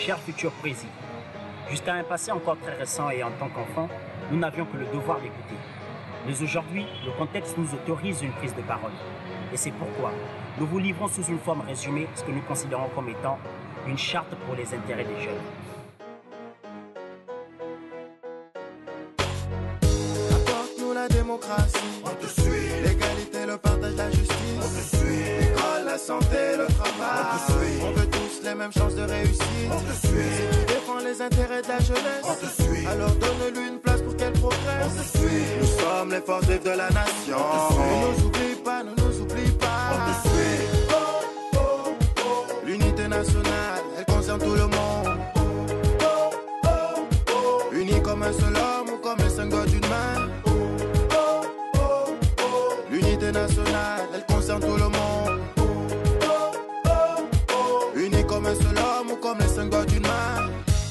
cher futur président, jusqu'à un passé encore très récent et en tant qu'enfant, nous n'avions que le devoir d'écouter. Mais aujourd'hui, le contexte nous autorise une prise de parole. Et c'est pourquoi nous vous livrons sous une forme résumée ce que nous considérons comme étant une charte pour les intérêts des jeunes. Apporte-nous la démocratie, on te suit. L'égalité, le partage, la justice, on te suit. L'école, la santé, le travail, on te suit. On veut tous les mêmes chances de réussir, on te suit. Si tu défends les intérêts de la jeunesse, on te suit. Alors donne-lui une place pour qu'elle progresse, on te suit. Nous sommes les forces vives de la nation, on te suit. Ne nous oublie pas, ne nous oublie pas, on te suit. L'unité nationale, elle concerne tout le monde. Unis comme un seul homme ou comme les cinq doigts d'une main. L'unité nationale, elle concerne tout le monde. Unis comme un seul homme ou comme les cinq doigts d'une main.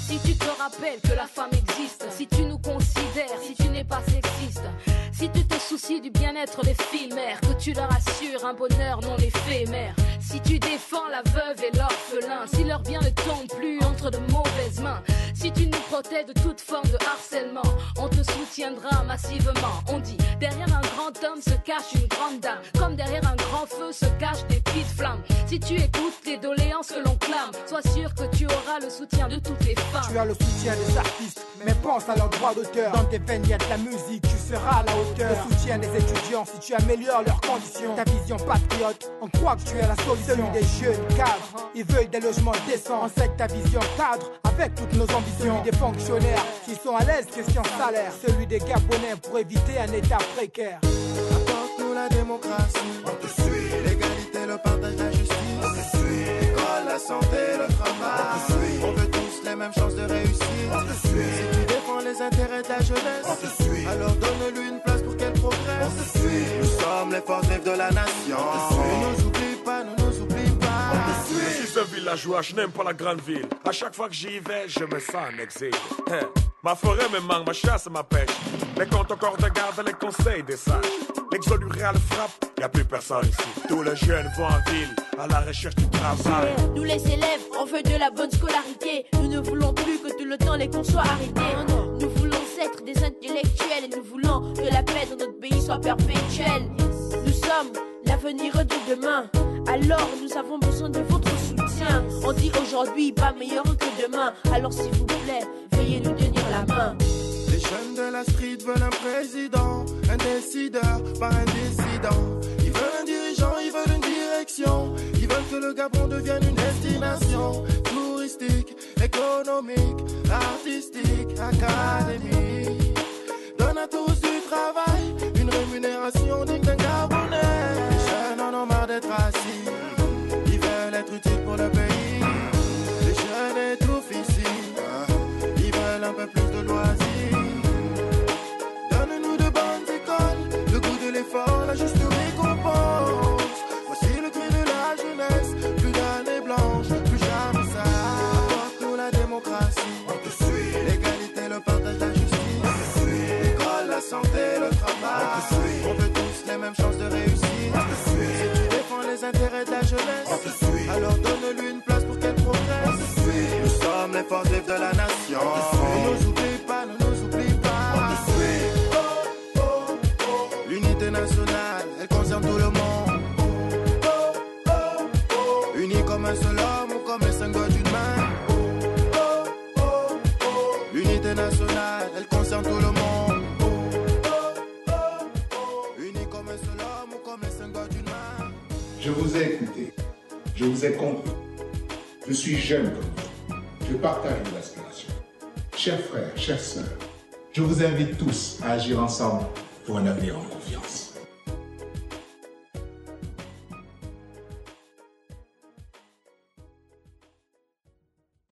Si tu te rappelles que la femme existe, si tu nous considères, si tu n'es pas sexiste, si tu te soucies du bien-être des filles mères, que tu leur assures un bonheur non éphémère, si tu défends la veuve et l'orphelin, si leur bien ne tombe plus entre de mauvaises mains, si tu nous protèges de toute forme de harcèlement, on te soutiendra massivement. On dit, derrière un grand homme se cache une grande dame, comme derrière un grand feu se cachent des petites flammes. Si tu écoutes les doléances que l'on clame, sois sûr que tu auras le soutien de toutes les femmes. Tu as le soutien des artistes, mais pense à leur droit d'auteur. Dans tes veines, il y a de la musique, tu seras à la hauteur. Le soutien des étudiants, si tu améliores leurs conditions. Ta vision patriote, on croit que tu es la solution. Celui des jeunes cadres, ils veulent des logements décents. On sait que ta vision cadre avec toutes nos ambitions. Celui des fonctionnaires qui sont à l'aise question salaire. Celui des Gabonais pour éviter un état précaire. Apporte-nous la démocratie, on te suit. L'égalité, le partage, la justice, on te suit. L'école, la santé, le travail, on te suit. On veut tous les mêmes chances de réussir, on te suit. Si tu défends les intérêts de la jeunesse, on te suit. Alors donne-lui une place pour qu'elle progresse, on te suit. Nous sommes les forces vives de la nation, on te suit. Ne nous oublie pas, ne nous oublie pas, on te suit. Je suis un villageois, je n'aime pas la grande ville. À chaque fois que j'y vais, je me sens en exil. Ma forêt me manque, ma chasse et ma pêche. Les comptes encore de garde, les conseils des sages. L'exode rural frappe, y a plus personne ici. Tous les jeunes vont en ville, à la recherche du travail. Nous les élèves, on veut de la bonne scolarité. Nous ne voulons plus que tout le temps les cours soient arrêtés. Nous voulons être des intellectuels et nous voulons que la paix dans notre pays soit perpétuelle. Nous sommes l'avenir de demain, alors nous avons besoin de votre soutien. On dit aujourd'hui pas meilleur que demain, alors s'il vous plaît, veuillez nous tenir la main. Les jeunes de la street veulent un président, un décideur, pas un dissident. Ils veulent un dirigeant, ils veulent une direction. Ils veulent que le Gabon devienne une destination touristique, économique, artistique, académique. Donne à tous du travail, une rémunération digne d'un Gabonais. Les jeunes en ont marre d'être assis, ils veulent être utiles pour le pays. Les jeunes étouffent ici, ils veulent un peu plus de loisirs. Donne-nous de bonnes écoles, le goût de l'effort, la juste récompense. Voici le cri de la jeunesse, plus d'années blanches, plus jamais ça. Apporte-nous la démocratie, on te suit. L'égalité, le partage, la justice, on te suit. L'école, la santé, le travail, on te suit. On veut tous les mêmes chances de réussir, on te suit. Si tu défends les intérêts de la jeunesse, on te suit. Alors donne-lui une place pour qu'elle progresse, on te suit. Nous sommes les forces vives de la nation, on te suit. Ne nous oublie pas, ne nous oublie pas, on te suit. L'unité nationale, elle concerne tout le monde. Unis comme un seul homme ou comme les cinq doigts d'une main. L'unité nationale, elle concerne tout le monde. Unis comme un seul homme ou comme les cinq doigts d'une main. Je vous ai écouté, je vous ai compris. Je suis jeune comme vous. Je partage vos aspirations. Chers frères, chères sœurs, je vous invite tous à agir ensemble pour un avenir en confiance.